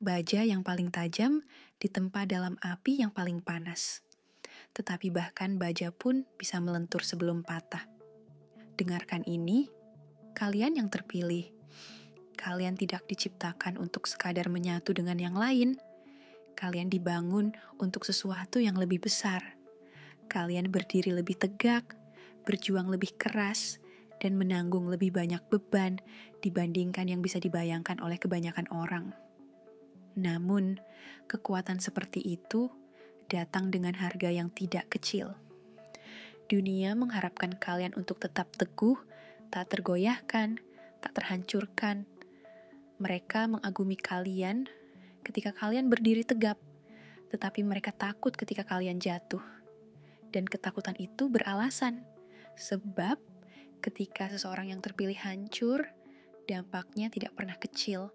Baja yang paling tajam ditempa dalam api yang paling panas. Tetapi bahkan baja pun bisa melentur sebelum patah. Dengarkan ini, kalian yang terpilih. Kalian tidak diciptakan untuk sekadar menyatu dengan yang lain. Kalian dibangun untuk sesuatu yang lebih besar. Kalian berdiri lebih tegak, berjuang lebih keras, dan menanggung lebih banyak beban dibandingkan yang bisa dibayangkan oleh kebanyakan orang. Namun, kekuatan seperti itu datang dengan harga yang tidak kecil. Dunia mengharapkan kalian untuk tetap teguh, tak tergoyahkan, tak terhancurkan. Mereka mengagumi kalian ketika kalian berdiri tegap, tetapi mereka takut ketika kalian jatuh. Dan ketakutan itu beralasan, sebab ketika seseorang yang terpilih hancur, dampaknya tidak pernah kecil.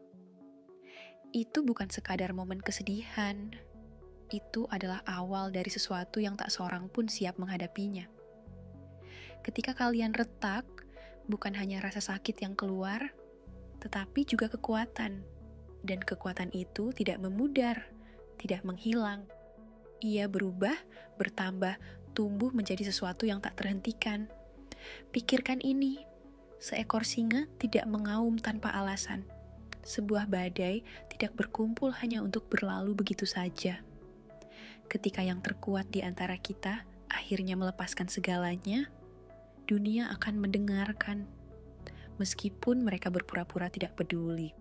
Itu bukan sekadar momen kesedihan, itu adalah awal dari sesuatu yang tak seorang pun siap menghadapinya. Ketika kalian retak, bukan hanya rasa sakit yang keluar, tetapi juga kekuatan. Dan kekuatan itu tidak memudar, tidak menghilang. Ia berubah, bertambah, tumbuh menjadi sesuatu yang tak terhentikan. Pikirkan ini, seekor singa tidak mengaum tanpa alasan. Sebuah badai tidak berkumpul hanya untuk berlalu begitu saja. Ketika yang terkuat di antara kita akhirnya melepaskan segalanya, dunia akan mendengarkan, meskipun mereka berpura-pura tidak peduli.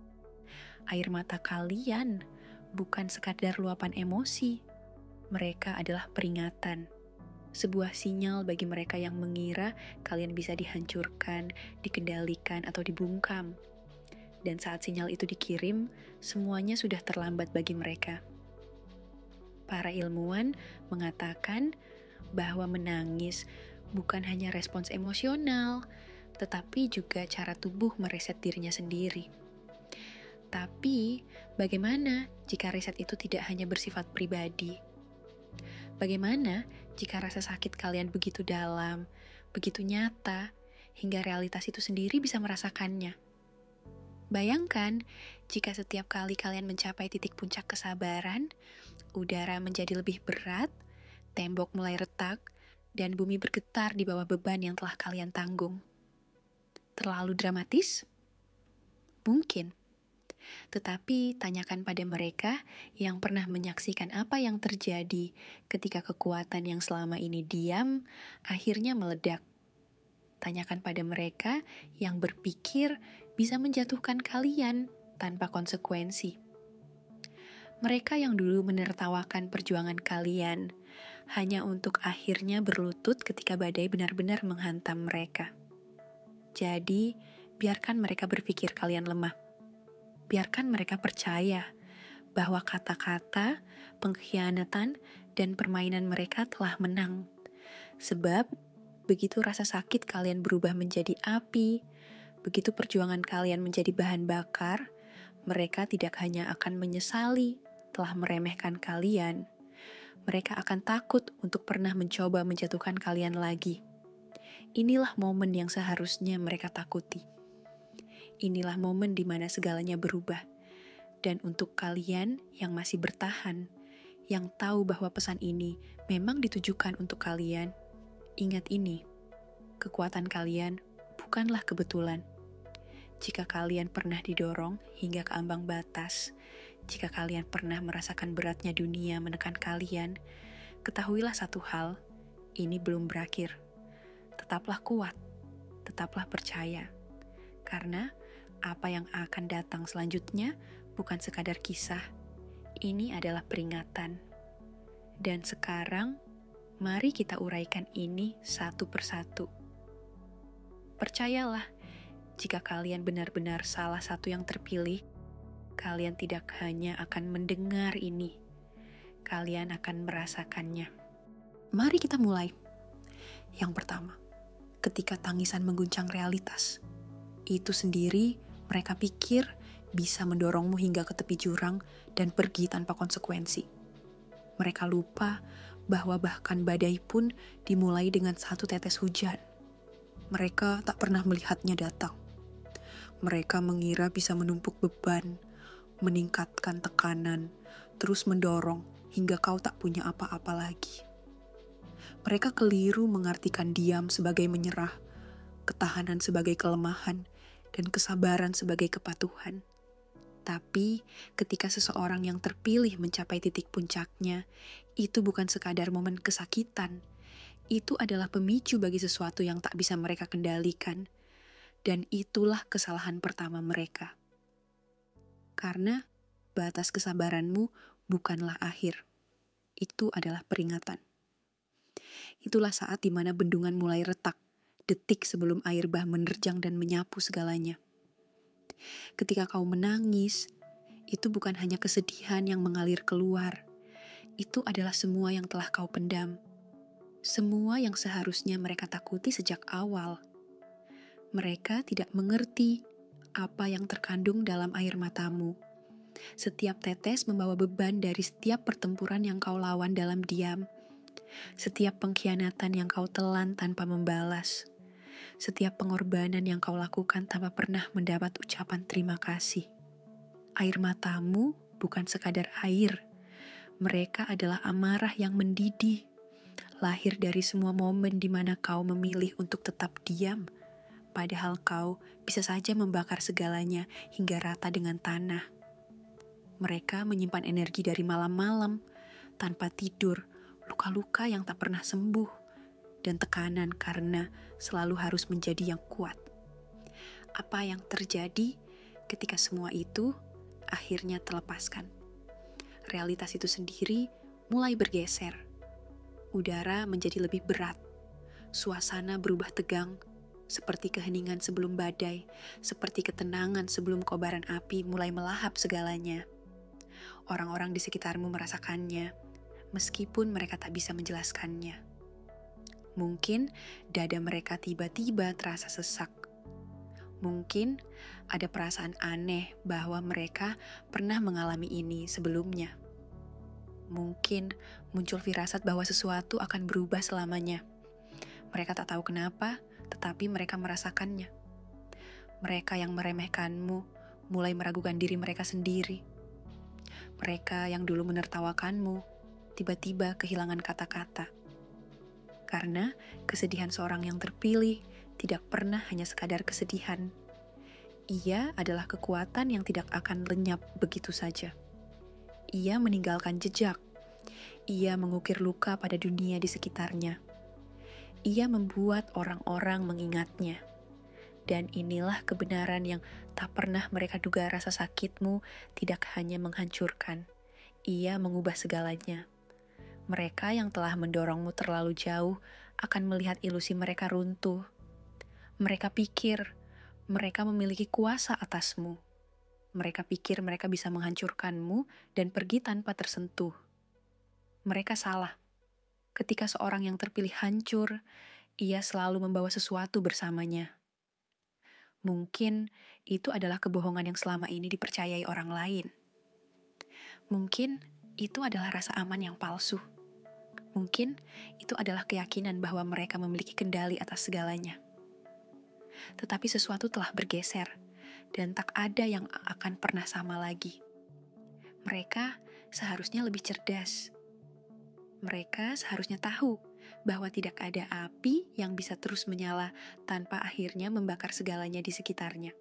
Air mata kalian bukan sekadar luapan emosi, mereka adalah peringatan. Sebuah sinyal bagi mereka yang mengira kalian bisa dihancurkan, dikendalikan, atau dibungkam. Dan saat sinyal itu dikirim, semuanya sudah terlambat bagi mereka. Para ilmuwan mengatakan bahwa menangis bukan hanya respons emosional, tetapi juga cara tubuh mereset dirinya sendiri. Tapi, bagaimana jika reset itu tidak hanya bersifat pribadi? Bagaimana jika rasa sakit kalian begitu dalam, begitu nyata, hingga realitas itu sendiri bisa merasakannya? Bayangkan, jika setiap kali kalian mencapai titik puncak kesabaran, udara menjadi lebih berat, tembok mulai retak, dan bumi bergetar di bawah beban yang telah kalian tanggung. Terlalu dramatis? Mungkin. Tetapi tanyakan pada mereka yang pernah menyaksikan apa yang terjadi ketika kekuatan yang selama ini diam, akhirnya meledak. Tanyakan pada mereka yang berpikir bisa menjatuhkan kalian tanpa konsekuensi. Mereka yang dulu menertawakan perjuangan kalian hanya untuk akhirnya berlutut ketika badai benar-benar menghantam mereka. Jadi, biarkan mereka berpikir kalian lemah. Biarkan mereka percaya bahwa kata-kata, pengkhianatan, dan permainan mereka telah menang. Sebab, begitu rasa sakit kalian berubah menjadi api, begitu perjuangan kalian menjadi bahan bakar, mereka tidak hanya akan menyesali telah meremehkan kalian, mereka akan takut untuk pernah mencoba menjatuhkan kalian lagi. Inilah momen yang seharusnya mereka takuti. Inilah momen di mana segalanya berubah. Dan untuk kalian yang masih bertahan, yang tahu bahwa pesan ini memang ditujukan untuk kalian, ingat ini, kekuatan kalian bukanlah kebetulan. Jika kalian pernah didorong hingga ke ambang batas, jika kalian pernah merasakan beratnya dunia menekan kalian, ketahuilah satu hal, ini belum berakhir. Tetaplah kuat, tetaplah percaya. Karena apa yang akan datang selanjutnya bukan sekadar kisah, ini adalah peringatan. Dan sekarang, mari kita uraikan ini satu persatu. Percayalah, jika kalian benar-benar salah satu yang terpilih, kalian tidak hanya akan mendengar ini, kalian akan merasakannya. Mari kita mulai. Yang pertama, ketika tangisan mengguncang realitas, itu sendiri mereka pikir bisa mendorongmu hingga ke tepi jurang dan pergi tanpa konsekuensi. Mereka lupa bahwa bahkan badai pun dimulai dengan satu tetes hujan. Mereka tak pernah melihatnya datang. Mereka mengira bisa menumpuk beban, meningkatkan tekanan, terus mendorong hingga kau tak punya apa-apa lagi. Mereka keliru mengartikan diam sebagai menyerah, ketahanan sebagai kelemahan, dan kesabaran sebagai kepatuhan. Tapi ketika seseorang yang terpilih mencapai titik puncaknya, itu bukan sekadar momen kesakitan. Itu adalah pemicu bagi sesuatu yang tak bisa mereka kendalikan. Dan itulah kesalahan pertama mereka. Karena batas kesabaranmu bukanlah akhir. Itu adalah peringatan. Itulah saat di mana bendungan mulai retak, detik sebelum air bah menerjang dan menyapu segalanya. Ketika kau menangis, itu bukan hanya kesedihan yang mengalir keluar. Itu adalah semua yang telah kau pendam. Semua yang seharusnya mereka takuti sejak awal. Mereka tidak mengerti apa yang terkandung dalam air matamu. Setiap tetes membawa beban dari setiap pertempuran yang kau lawan dalam diam. Setiap pengkhianatan yang kau telan tanpa membalas. Setiap pengorbanan yang kau lakukan tanpa pernah mendapat ucapan terima kasih. Air matamu bukan sekadar air. Mereka adalah amarah yang mendidih. Lahir dari semua momen di mana kau memilih untuk tetap diam. Padahal kau bisa saja membakar segalanya hingga rata dengan tanah. Mereka menyimpan energi dari malam-malam, tanpa tidur, luka-luka yang tak pernah sembuh, dan tekanan karena selalu harus menjadi yang kuat. Apa yang terjadi ketika semua itu akhirnya terlepaskan? Realitas itu sendiri mulai bergeser. Udara menjadi lebih berat. Suasana berubah tegang, seperti keheningan sebelum badai, seperti ketenangan sebelum kobaran api mulai melahap segalanya. Orang-orang di sekitarmu merasakannya, meskipun mereka tak bisa menjelaskannya. Mungkin dada mereka tiba-tiba terasa sesak. Mungkin ada perasaan aneh bahwa mereka pernah mengalami ini sebelumnya. Mungkin muncul firasat bahwa sesuatu akan berubah selamanya. Mereka tak tahu kenapa, tetapi mereka merasakannya. Mereka yang meremehkanmu mulai meragukan diri mereka sendiri. Mereka yang dulu menertawakanmu tiba-tiba kehilangan kata-kata. Karena kesedihan seorang yang terpilih tidak pernah hanya sekadar kesedihan. Ia adalah kekuatan yang tidak akan lenyap begitu saja. Ia meninggalkan jejak. Ia mengukir luka pada dunia di sekitarnya. Ia membuat orang-orang mengingatnya. Dan inilah kebenaran yang tak pernah mereka duga. Rasa sakitmu tidak hanya menghancurkan. Ia mengubah segalanya. Mereka yang telah mendorongmu terlalu jauh akan melihat ilusi mereka runtuh. Mereka pikir mereka memiliki kuasa atasmu. Mereka pikir mereka bisa menghancurkanmu dan pergi tanpa tersentuh. Mereka salah. Ketika seorang yang terpilih hancur, ia selalu membawa sesuatu bersamanya. Mungkin itu adalah kebohongan yang selama ini dipercayai orang lain. Mungkin itu adalah rasa aman yang palsu. Mungkin itu adalah keyakinan bahwa mereka memiliki kendali atas segalanya. Tetapi sesuatu telah bergeser, dan tak ada yang akan pernah sama lagi. Mereka seharusnya lebih cerdas. Mereka seharusnya tahu bahwa tidak ada api yang bisa terus menyala tanpa akhirnya membakar segalanya di sekitarnya.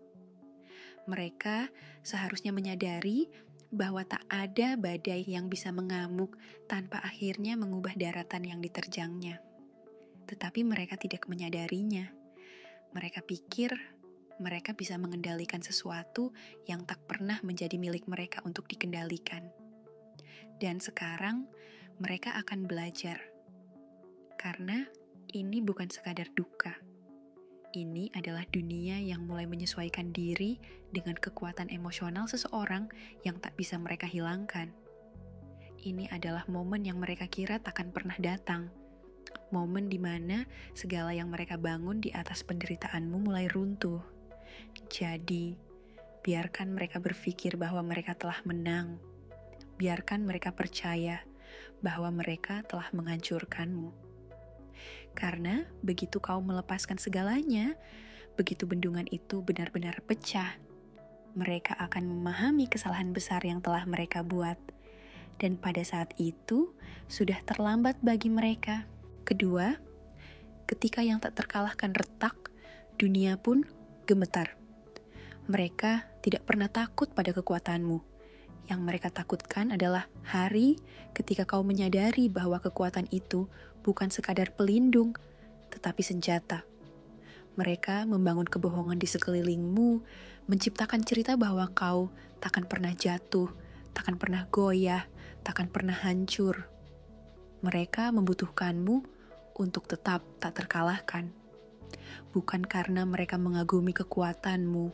Mereka seharusnya menyadari bahwa tak ada badai yang bisa mengamuk tanpa akhirnya mengubah daratan yang diterjangnya. Tetapi mereka tidak menyadarinya. Mereka pikir mereka bisa mengendalikan sesuatu yang tak pernah menjadi milik mereka untuk dikendalikan. Dan sekarang mereka akan belajar. Karena ini bukan sekadar duka. Ini adalah dunia yang mulai menyesuaikan diri dengan kekuatan emosional seseorang yang tak bisa mereka hilangkan. Ini adalah momen yang mereka kira takkan pernah datang. Momen di mana segala yang mereka bangun di atas penderitaanmu mulai runtuh. Jadi, biarkan mereka berpikir bahwa mereka telah menang. Biarkan mereka percaya bahwa mereka telah menghancurkanmu. Karena begitu kau melepaskan segalanya, begitu bendungan itu benar-benar pecah. Mereka akan memahami kesalahan besar yang telah mereka buat. Dan pada saat itu, sudah terlambat bagi mereka. Kedua, ketika yang tak terkalahkan retak, dunia pun gemetar. Mereka tidak pernah takut pada kekuatanmu. Yang mereka takutkan adalah hari ketika kau menyadari bahwa kekuatan itu bukan sekadar pelindung, tetapi senjata. Mereka membangun kebohongan di sekelilingmu, menciptakan cerita bahwa kau takkan pernah jatuh, takkan pernah goyah, takkan pernah hancur. Mereka membutuhkanmu untuk tetap tak terkalahkan. Bukan karena mereka mengagumi kekuatanmu,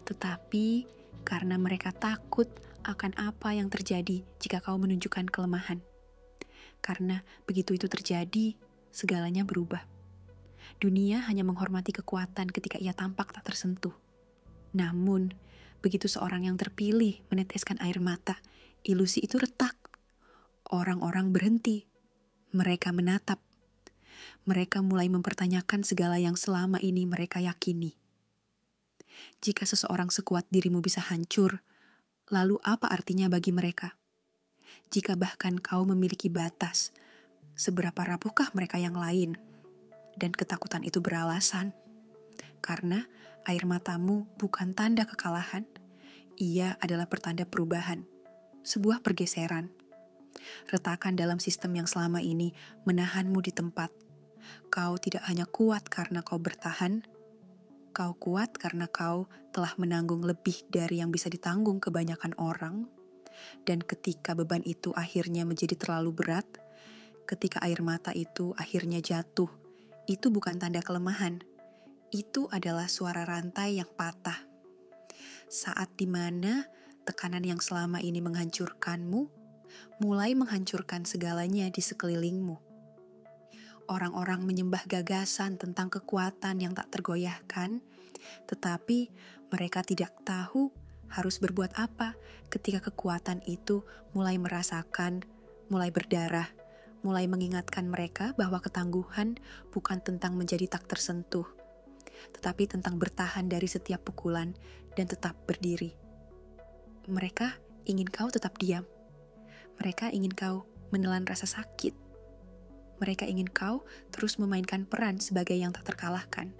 tetapi karena mereka takut akan apa yang terjadi jika kau menunjukkan kelemahan. Karena begitu itu terjadi, segalanya berubah. Dunia hanya menghormati kekuatan ketika ia tampak tak tersentuh. Namun, begitu seorang yang terpilih meneteskan air mata, ilusi itu retak. Orang-orang berhenti. Mereka menatap. Mereka mulai mempertanyakan segala yang selama ini mereka yakini. Jika seseorang sekuat dirimu bisa hancur, lalu apa artinya bagi mereka? Jika bahkan kau memiliki batas, seberapa rapuhkah mereka yang lain? Dan ketakutan itu beralasan, karena air matamu bukan tanda kekalahan, ia adalah pertanda perubahan, sebuah pergeseran. Retakan dalam sistem yang selama ini menahanmu di tempat. Kau tidak hanya kuat karena kau bertahan, kau kuat karena kau telah menanggung lebih dari yang bisa ditanggung kebanyakan orang. Dan ketika beban itu akhirnya menjadi terlalu berat, ketika air mata itu akhirnya jatuh, itu bukan tanda kelemahan. Itu adalah suara rantai yang patah. Saat dimana tekanan yang selama ini menghancurkanmu, mulai menghancurkan segalanya di sekelilingmu. Orang-orang menyembah gagasan tentang kekuatan yang tak tergoyahkan, tetapi mereka tidak tahu harus berbuat apa ketika kekuatan itu mulai merasakan, mulai berdarah, mulai mengingatkan mereka bahwa ketangguhan bukan tentang menjadi tak tersentuh, tetapi tentang bertahan dari setiap pukulan dan tetap berdiri. Mereka ingin kau tetap diam. Mereka ingin kau menelan rasa sakit. Mereka ingin kau terus memainkan peran sebagai yang tak terkalahkan.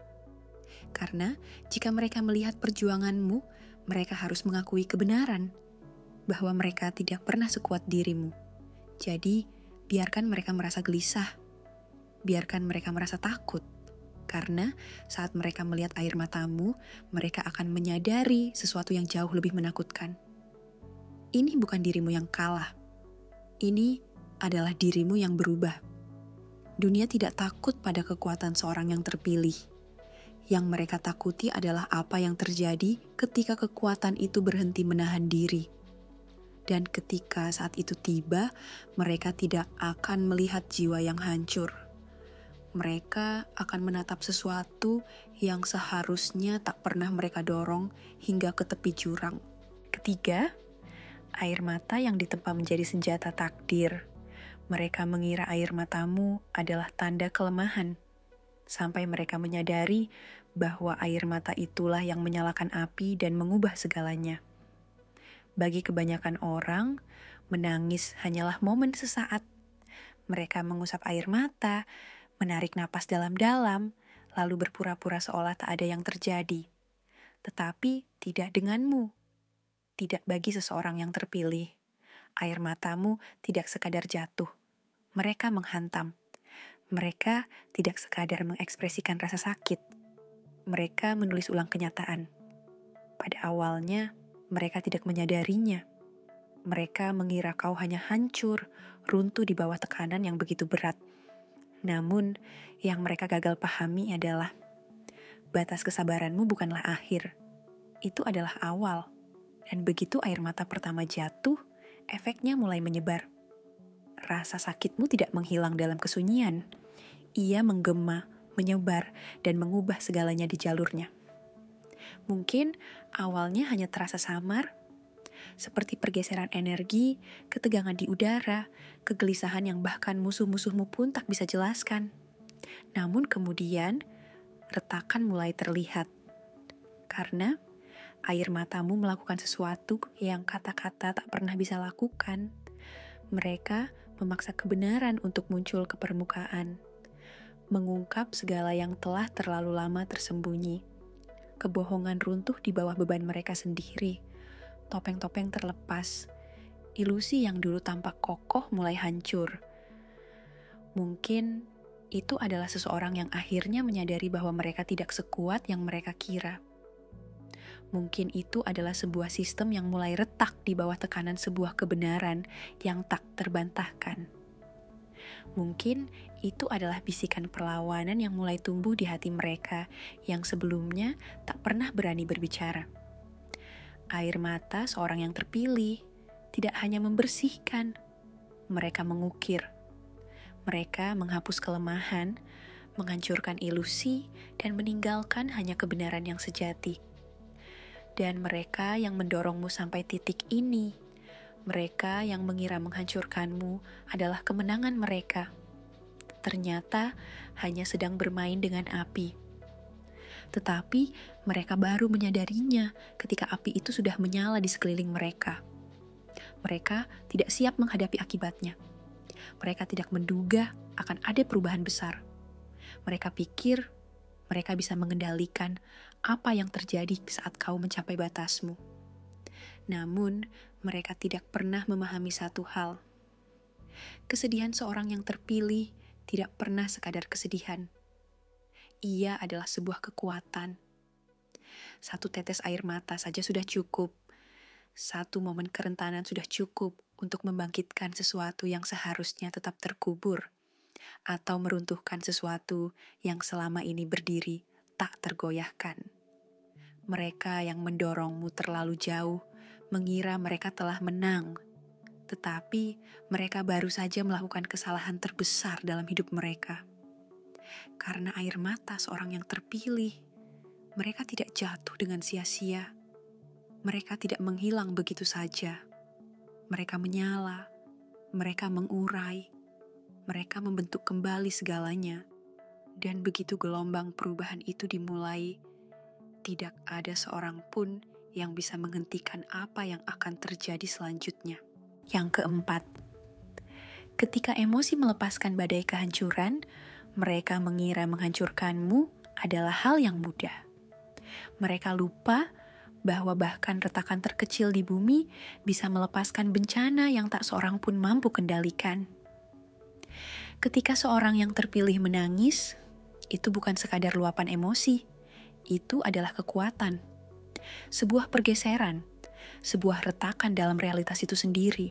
Karena jika mereka melihat perjuanganmu, mereka harus mengakui kebenaran bahwa mereka tidak pernah sekuat dirimu. Jadi, biarkan mereka merasa gelisah. Biarkan mereka merasa takut. Karena saat mereka melihat air matamu, mereka akan menyadari sesuatu yang jauh lebih menakutkan. Ini bukan dirimu yang kalah. Ini adalah dirimu yang berubah. Dunia tidak takut pada kekuatan seorang yang terpilih. Yang mereka takuti adalah apa yang terjadi ketika kekuatan itu berhenti menahan diri. Dan ketika saat itu tiba, mereka tidak akan melihat jiwa yang hancur. Mereka akan menatap sesuatu yang seharusnya tak pernah mereka dorong hingga ke tepi jurang. Ketiga, air mata yang ditempa menjadi senjata takdir. Mereka mengira air matamu adalah tanda kelemahan, sampai mereka menyadari bahwa air mata itulah yang menyalakan api dan mengubah segalanya. Bagi kebanyakan orang, menangis hanyalah momen sesaat. Mereka mengusap air mata, menarik napas dalam-dalam, lalu berpura-pura seolah tak ada yang terjadi. Tetapi tidak denganmu. Tidak bagi seseorang yang terpilih. Air matamu tidak sekadar jatuh. Mereka menghantam. Mereka tidak sekadar mengekspresikan rasa sakit. Mereka menulis ulang kenyataan. Pada awalnya, mereka tidak menyadarinya. Mereka mengira kau hanya hancur, runtuh di bawah tekanan yang begitu berat. Namun, yang mereka gagal pahami adalah batas kesabaranmu bukanlah akhir. Itu adalah awal. Dan begitu air mata pertama jatuh, efeknya mulai menyebar. Rasa sakitmu tidak menghilang dalam kesunyian. Ia menggema, menyebar, dan mengubah segalanya di jalurnya. Mungkin awalnya hanya terasa samar, seperti pergeseran energi, ketegangan di udara, kegelisahan yang bahkan musuh-musuhmu pun tak bisa jelaskan. Namun kemudian, retakan mulai terlihat. Karena Air matamu melakukan sesuatu yang kata-kata tak pernah bisa lakukan. Mereka memaksa kebenaran untuk muncul ke permukaan, mengungkap segala yang telah terlalu lama tersembunyi. Kebohongan runtuh di bawah beban mereka sendiri. Topeng-topeng terlepas. Ilusi yang dulu tampak kokoh mulai hancur. Mungkin itu adalah seseorang yang akhirnya menyadari bahwa mereka tidak sekuat yang mereka kira. Mungkin itu adalah sebuah sistem yang mulai retak di bawah tekanan sebuah kebenaran yang tak terbantahkan. Mungkin itu adalah bisikan perlawanan yang mulai tumbuh di hati mereka yang sebelumnya tak pernah berani berbicara. Air mata seorang yang terpilih tidak hanya membersihkan, mereka mengukir. Mereka menghapus kelemahan, menghancurkan ilusi, dan meninggalkan hanya kebenaran yang sejati. Dan mereka yang mendorongmu sampai titik ini, mereka yang mengira menghancurkanmu adalah kemenangan mereka. Ternyata hanya sedang bermain dengan api. Tetapi mereka baru menyadarinya ketika api itu sudah menyala di sekeliling mereka. Mereka tidak siap menghadapi akibatnya. Mereka tidak menduga akan ada perubahan besar. Mereka pikir mereka bisa mengendalikan apa yang terjadi saat kau mencapai batasmu. Namun, mereka tidak pernah memahami satu hal. Kesedihan seorang yang terpilih tidak pernah sekadar kesedihan. Ia adalah sebuah kekuatan. Satu tetes air mata saja sudah cukup. Satu momen kerentanan sudah cukup untuk membangkitkan sesuatu yang seharusnya tetap terkubur, atau meruntuhkan sesuatu yang selama ini berdiri tak tergoyahkan. Mereka yang mendorongmu terlalu jauh mengira mereka telah menang, tetapi mereka baru saja melakukan kesalahan terbesar dalam hidup mereka. Karena air mata seorang yang terpilih, mereka tidak jatuh dengan sia-sia. Mereka tidak menghilang begitu saja. Mereka menyala, mereka mengurai, mereka membentuk kembali segalanya. Dan begitu gelombang perubahan itu dimulai, tidak ada seorang pun yang bisa menghentikan apa yang akan terjadi selanjutnya. Yang keempat, ketika emosi melepaskan badai kehancuran, mereka mengira menghancurkanmu adalah hal yang mudah. Mereka lupa bahwa bahkan retakan terkecil di bumi bisa melepaskan bencana yang tak seorang pun mampu kendalikan. Ketika seorang yang terpilih menangis, itu bukan sekadar luapan emosi, itu adalah kekuatan. Sebuah pergeseran, sebuah retakan dalam realitas itu sendiri.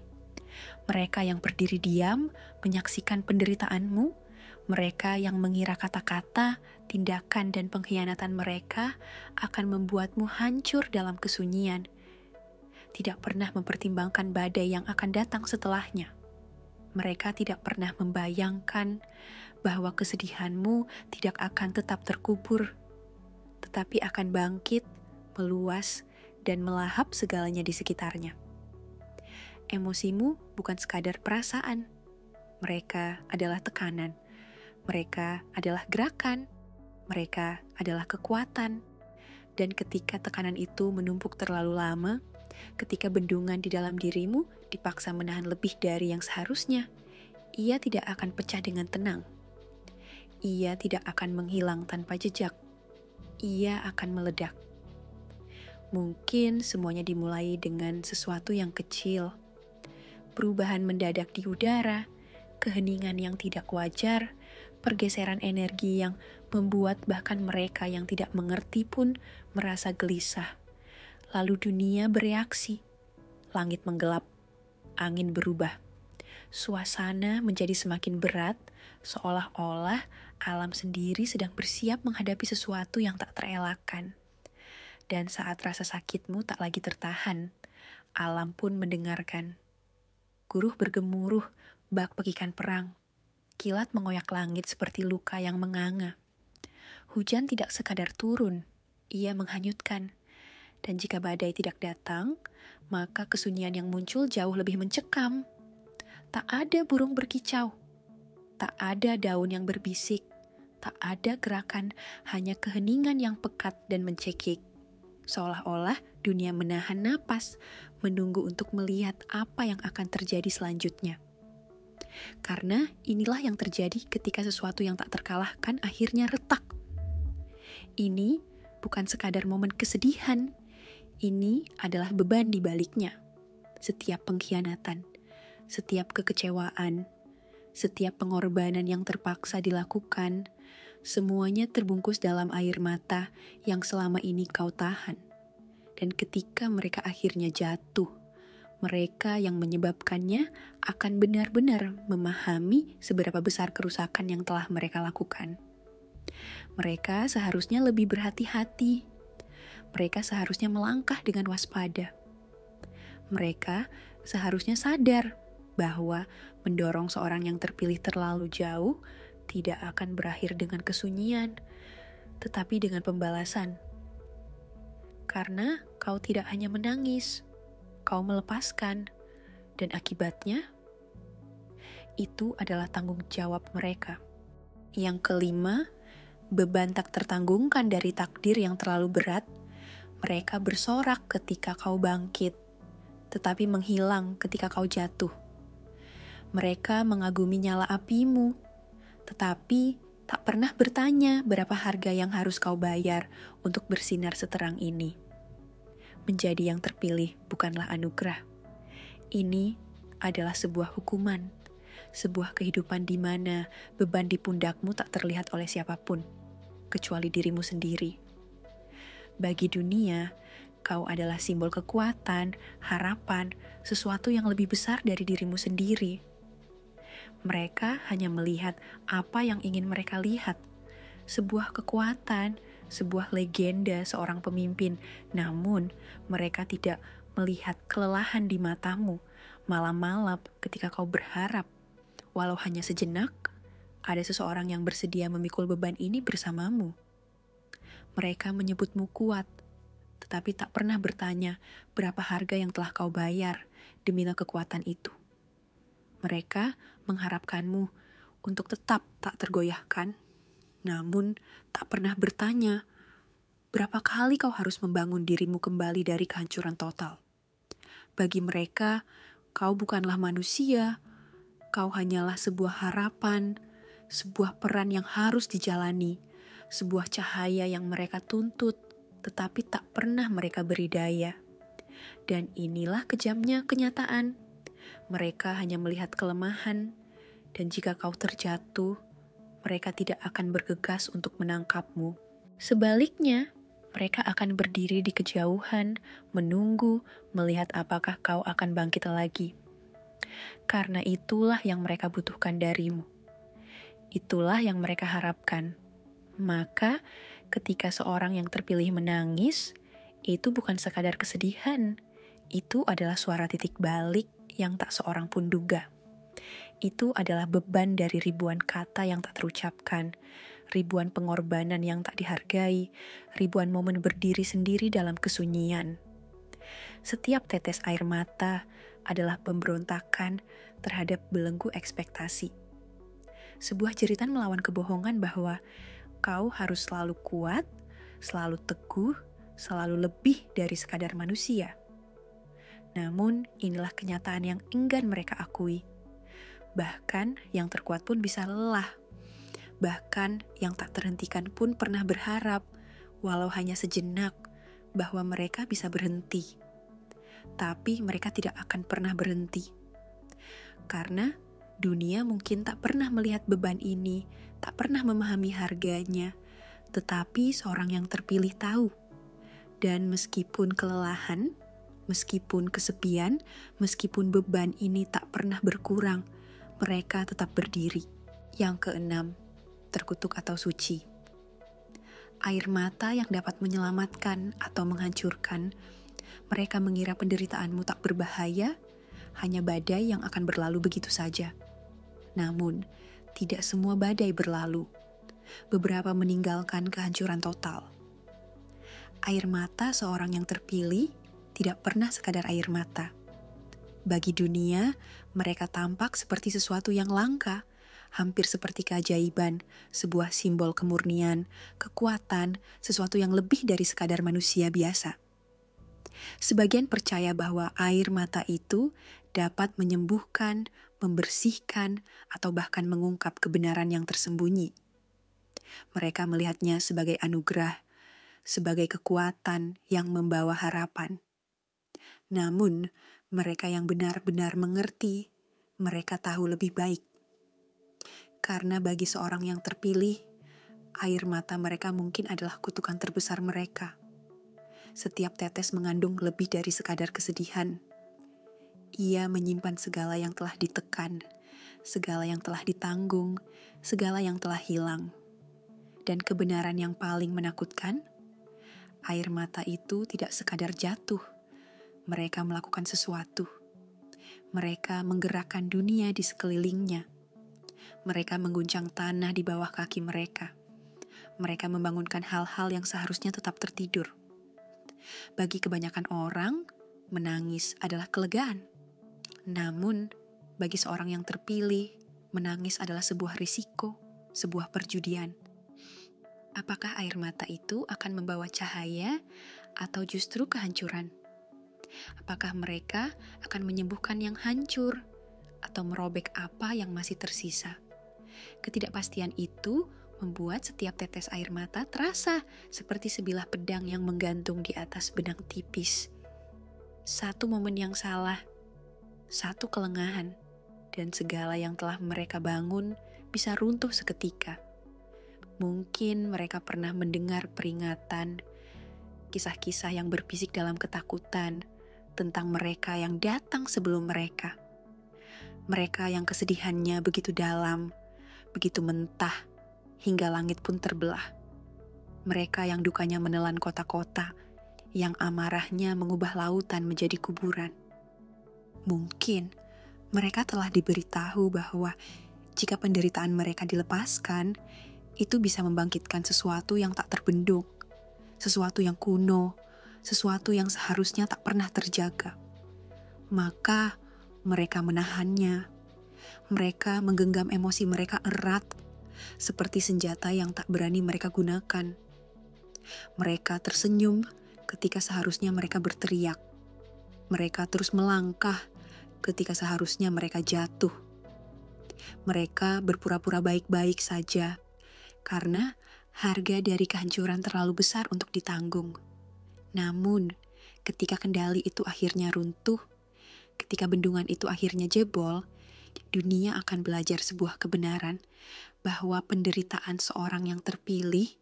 Mereka yang berdiri diam, menyaksikan penderitaanmu, mereka yang mengira kata-kata, tindakan, dan pengkhianatan mereka akan membuatmu hancur dalam kesunyian. Tidak pernah mempertimbangkan badai yang akan datang setelahnya. Mereka tidak pernah membayangkan bahwa kesedihanmu tidak akan tetap terkubur, tetapi akan bangkit, meluas, dan melahap segalanya di sekitarnya. Emosimu bukan sekadar perasaan. Mereka adalah tekanan. Mereka adalah gerakan. Mereka adalah kekuatan. Dan ketika tekanan itu menumpuk terlalu lama, ketika bendungan di dalam dirimu dipaksa menahan lebih dari yang seharusnya, ia tidak akan pecah dengan tenang. Ia tidak akan menghilang tanpa jejak. Ia akan meledak. Mungkin semuanya dimulai dengan sesuatu yang kecil. Perubahan mendadak di udara, keheningan yang tidak wajar, pergeseran energi yang membuat bahkan mereka yang tidak mengerti pun merasa gelisah. Lalu dunia bereaksi. Langit menggelap, angin berubah. Suasana menjadi semakin berat, seolah-olah alam sendiri sedang bersiap menghadapi sesuatu yang tak terelakkan. Dan saat rasa sakitmu tak lagi tertahan, alam pun mendengarkan. Guruh bergemuruh, bak pekikan perang. Kilat mengoyak langit seperti luka yang menganga. Hujan tidak sekadar turun, ia menghanyutkan. Dan jika badai tidak datang, maka kesunyian yang muncul jauh lebih mencekam. Tak ada burung berkicau, tak ada daun yang berbisik, tak ada gerakan, hanya keheningan yang pekat dan mencekik. Seolah-olah Dunia menahan napas, menunggu untuk melihat apa yang akan terjadi selanjutnya. Karena inilah yang terjadi ketika sesuatu yang tak terkalahkan akhirnya retak. Ini bukan sekadar momen kesedihan, ini adalah beban di baliknya. Setiap pengkhianatan, setiap kekecewaan, setiap pengorbanan yang terpaksa dilakukan, semuanya terbungkus dalam air mata yang selama ini kau tahan. Dan ketika mereka akhirnya jatuh, mereka yang menyebabkannya akan benar-benar memahami seberapa besar kerusakan yang telah mereka lakukan. Mereka seharusnya lebih berhati-hati. Mereka seharusnya melangkah dengan waspada. Mereka seharusnya sadar bahwa mendorong seorang yang terpilih terlalu jauh tidak akan berakhir dengan kesunyian, tetapi dengan pembalasan. Karena kau tidak hanya menangis, kau melepaskan, dan akibatnya itu adalah tanggung jawab mereka. Yang kelima, beban tak tertanggungkan dari takdir yang terlalu berat, mereka bersorak ketika kau bangkit, tetapi menghilang ketika kau jatuh. Mereka mengagumi nyala apimu, tetapi tak pernah bertanya berapa harga yang harus kau bayar untuk bersinar seterang ini. Menjadi yang terpilih bukanlah anugerah. Ini adalah sebuah hukuman, sebuah kehidupan di mana beban di pundakmu tak terlihat oleh siapapun, kecuali dirimu sendiri. Bagi dunia, kau adalah simbol kekuatan, harapan, sesuatu yang lebih besar dari dirimu sendiri. Mereka hanya melihat apa yang ingin mereka lihat, sebuah kekuatan, sebuah legenda seorang pemimpin. Namun, mereka tidak melihat kelelahan di matamu, malam-malam ketika kau berharap, walau hanya sejenak, ada seseorang yang bersedia memikul beban ini bersamamu. Mereka menyebutmu kuat, tetapi tak pernah bertanya berapa harga yang telah kau bayar demi kekuatan itu. Mereka mengharapkanmu untuk tetap tak tergoyahkan, namun tak pernah bertanya berapa kali kau harus membangun dirimu kembali dari kehancuran total. Bagi mereka, kau bukanlah manusia, kau hanyalah sebuah harapan, sebuah peran yang harus dijalani, sebuah cahaya yang mereka tuntut, tetapi tak pernah mereka beri daya. Dan inilah kejamnya kenyataan. Mereka hanya melihat kelemahan, dan jika kau terjatuh, mereka tidak akan bergegas untuk menangkapmu. Sebaliknya, mereka akan berdiri di kejauhan, menunggu, melihat apakah kau akan bangkit lagi. Karena itulah yang mereka butuhkan darimu. Itulah yang mereka harapkan. Maka, ketika seorang yang terpilih menangis, itu bukan sekadar kesedihan. Itu adalah suara titik balik yang tak seorang pun duga. Itu adalah beban dari ribuan kata yang tak terucapkan, ribuan pengorbanan yang tak dihargai, ribuan momen berdiri sendiri dalam kesunyian. Setiap tetes air mata adalah pemberontakan terhadap belenggu ekspektasi. Sebuah jeritan melawan kebohongan bahwa kau harus selalu kuat, selalu teguh, selalu lebih dari sekadar manusia. Namun, inilah kenyataan yang enggan mereka akui. Bahkan, yang terkuat pun bisa lelah. Bahkan, yang tak terhentikan pun pernah berharap, walau hanya sejenak, bahwa mereka bisa berhenti. Tapi mereka tidak akan pernah berhenti. Karena dunia mungkin tak pernah melihat beban ini, tak pernah memahami harganya, tetapi seorang yang terpilih tahu. Dan meskipun kelelahan, meskipun kesepian, meskipun beban ini tak pernah berkurang, mereka tetap berdiri. Yang keenam, terkutuk atau suci. Air mata yang dapat menyelamatkan atau menghancurkan. Mereka mengira penderitaanmu tak berbahaya, hanya badai yang akan berlalu begitu saja. Namun, tidak semua badai berlalu. Beberapa meninggalkan kehancuran total. Air mata seorang yang terpilih tidak pernah sekadar air mata. Bagi dunia, mereka tampak seperti sesuatu yang langka, hampir seperti keajaiban, sebuah simbol kemurnian, kekuatan, sesuatu yang lebih dari sekadar manusia biasa. Sebagian percaya bahwa air mata itu dapat menyembuhkan, membersihkan, atau bahkan mengungkap kebenaran yang tersembunyi. Mereka melihatnya sebagai anugerah, sebagai kekuatan yang membawa harapan. Namun, mereka yang benar-benar mengerti, mereka tahu lebih baik. Karena bagi seorang yang terpilih, air mata mereka mungkin adalah kutukan terbesar mereka. Setiap tetes mengandung lebih dari sekadar kesedihan. Ia menyimpan segala yang telah ditekan, segala yang telah ditanggung, segala yang telah hilang. Dan kebenaran yang paling menakutkan, air mata itu tidak sekadar jatuh. Mereka melakukan sesuatu. Mereka menggerakkan dunia di sekelilingnya. Mereka mengguncang tanah di bawah kaki mereka. Mereka membangunkan hal-hal yang seharusnya tetap tertidur. Bagi kebanyakan orang, menangis adalah kelegaan. Namun, bagi seorang yang terpilih, menangis adalah sebuah risiko, sebuah perjudian. Apakah air mata itu akan membawa cahaya atau justru kehancuran? Apakah mereka akan menyembuhkan yang hancur atau merobek apa yang masih tersisa? Ketidakpastian itu membuat setiap tetes air mata terasa seperti sebilah pedang yang menggantung di atas benang tipis. Satu momen yang salah, satu kelengahan, dan segala yang telah mereka bangun bisa runtuh seketika. Mungkin mereka pernah mendengar peringatan, kisah-kisah yang berbisik dalam ketakutan tentang mereka yang datang sebelum mereka. Mereka yang kesedihannya begitu dalam, begitu mentah, hingga langit pun terbelah. Mereka yang dukanya menelan kota-kota, yang amarahnya mengubah lautan menjadi kuburan. Mungkin mereka telah diberitahu bahwa jika penderitaan mereka dilepaskan, itu bisa membangkitkan sesuatu yang tak terbendung, sesuatu yang kuno, sesuatu yang seharusnya tak pernah terjaga. Maka mereka menahannya. Mereka menggenggam emosi mereka erat, seperti senjata yang tak berani mereka gunakan. Mereka tersenyum ketika seharusnya mereka berteriak. Mereka terus melangkah ketika seharusnya mereka jatuh. Mereka berpura-pura baik-baik saja, karena harga dari kehancuran terlalu besar untuk ditanggung. Namun, ketika kendali itu akhirnya runtuh, ketika bendungan itu akhirnya jebol, dunia akan belajar sebuah kebenaran bahwa penderitaan seorang yang terpilih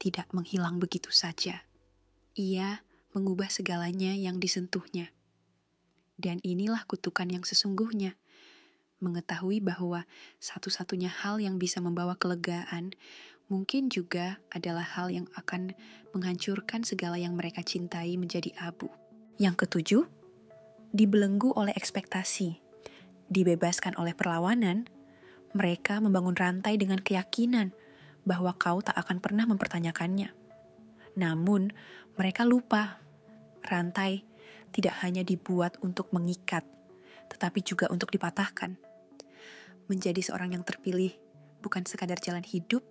tidak menghilang begitu saja. Ia mengubah segalanya yang disentuhnya. Dan inilah kutukan yang sesungguhnya. Mengetahui bahwa satu-satunya hal yang bisa membawa kelegaan mungkin juga adalah hal yang akan menghancurkan segala yang mereka cintai menjadi abu. Yang ketujuh, dibelenggu oleh ekspektasi, dibebaskan oleh perlawanan, mereka membangun rantai dengan keyakinan bahwa kau tak akan pernah mempertanyakannya. Namun, mereka lupa, rantai tidak hanya dibuat untuk mengikat, tetapi juga untuk dipatahkan. Menjadi seorang yang terpilih bukan sekadar jalan hidup,